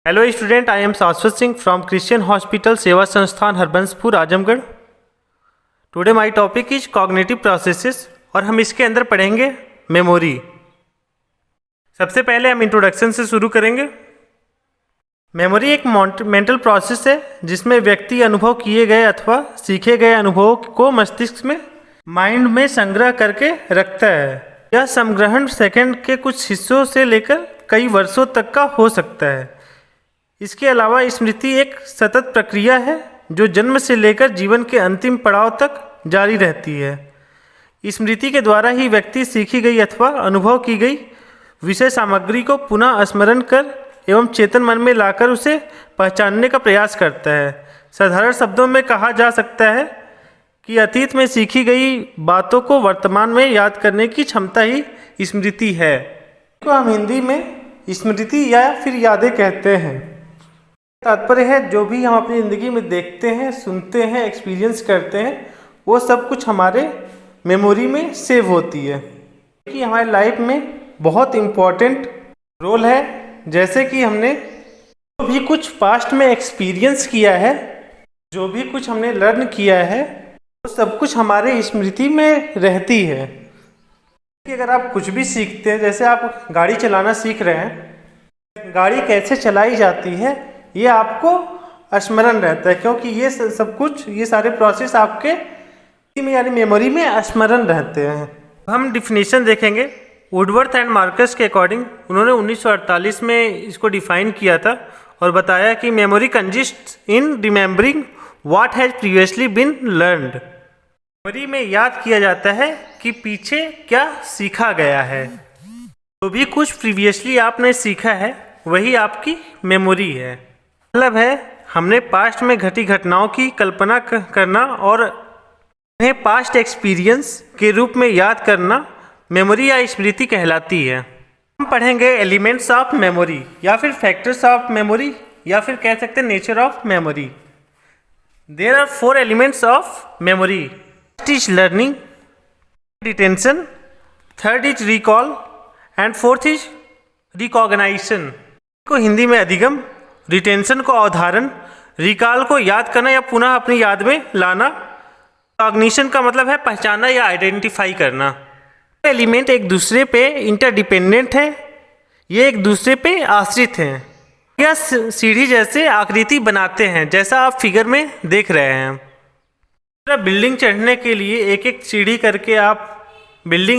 Hello student, I am शाश्वत Singh from Christian hospital सेवा संस्थान Harbanspur Azamgarh. Today my topic is cognitive processes और हम इसके अंदर पढ़ेंगे मेमोरी। सबसे पहले हम इंट्रोडक्शन से शुरू करेंगे। मेमोरी एक मेंटल प्रोसेस है जिसमें व्यक्ति अनुभव किए गए अथवा सीखे गए अनुभवों को मस्तिष्क में माइंड में संग्रह करके रखता है। यह संग्रहण सेकंड के कुछ हिस्सों से लेकर कई वर्षों तक का हो सकता है। इसके अलावा स्मृति एक सतत प्रक्रिया है जो जन्म से लेकर जीवन के अंतिम पड़ाव तक जारी रहती है। स्मृति के द्वारा ही व्यक्ति सीखी गई अथवा अनुभव की गई विषय सामग्री को पुनः स्मरण कर एवं चेतन मन में लाकर उसे पहचानने का प्रयास करता है। साधारण शब्दों में कहा जा सकता है कि अतीत में सीखी गई बातों को वर्तमान में याद करने की क्षमता ही स्मृति है। तो हम हिंदी में स्मृति या फिर यादें कहते हैं। तात्पर्य है जो भी हम अपनी ज़िंदगी में देखते हैं, सुनते हैं, एक्सपीरियंस करते हैं, वो सब कुछ हमारे मेमोरी में सेव होती है कि हमारे लाइफ में बहुत इम्पॉर्टेंट रोल है। जैसे कि हमने जो भी कुछ पास्ट में एक्सपीरियंस किया है, जो भी कुछ हमने लर्न किया है, वो सब कुछ हमारे स्मृति में रहती है। कि अगर आप कुछ भी सीखते हैं, जैसे आप गाड़ी चलाना सीख रहे हैं, गाड़ी कैसे चलाई जाती है ये आपको स्मरण रहता है, क्योंकि ये सब कुछ, ये सारे प्रोसेस आपके में यानी मेमोरी में स्मरण रहते हैं। हम डिफिनीशन देखेंगे। वुडवर्थ एंड मार्कस के अकॉर्डिंग उन्होंने 1948 में इसको डिफाइन किया था और बताया कि memory consist in remembering what has previously been learned. Memory में याद किया जाता है कि पीछे क्या सीखा गया है। जो भी कुछ प्रीवियसली आपने सीखा है वही आपकी मेमोरी है। मतलब है हमने पास्ट में घटी घटनाओं की कल्पना करना और उन्हें पास्ट एक्सपीरियंस के रूप में याद करना मेमोरी या स्मृति कहलाती है। हम पढ़ेंगे एलिमेंट्स ऑफ मेमोरी या फिर फैक्टर्स ऑफ मेमोरी या फिर कह सकते हैं nature of memory. There are 4 elements of memory. First is learning, retention, third is recall and fourth is recognisation. को हिंदी में अधिगम, रिटेंशन को अवधारण, रिकॉल को याद करना या पुनः अपनी याद में लाना, कॉग्निशन का मतलब है पहचानना या आइडेंटिफाई करना। एलिमेंट एक दूसरे पे इंटरडिपेंडेंट है, ये एक दूसरे पे आश्रित हैं। यह सीढ़ी जैसे आकृति बनाते हैं, जैसा आप फिगर में देख रहे हैं। बिल्डिंग चढ़ने के लिए एक एक सीढ़ी करके आप बिल्डिंग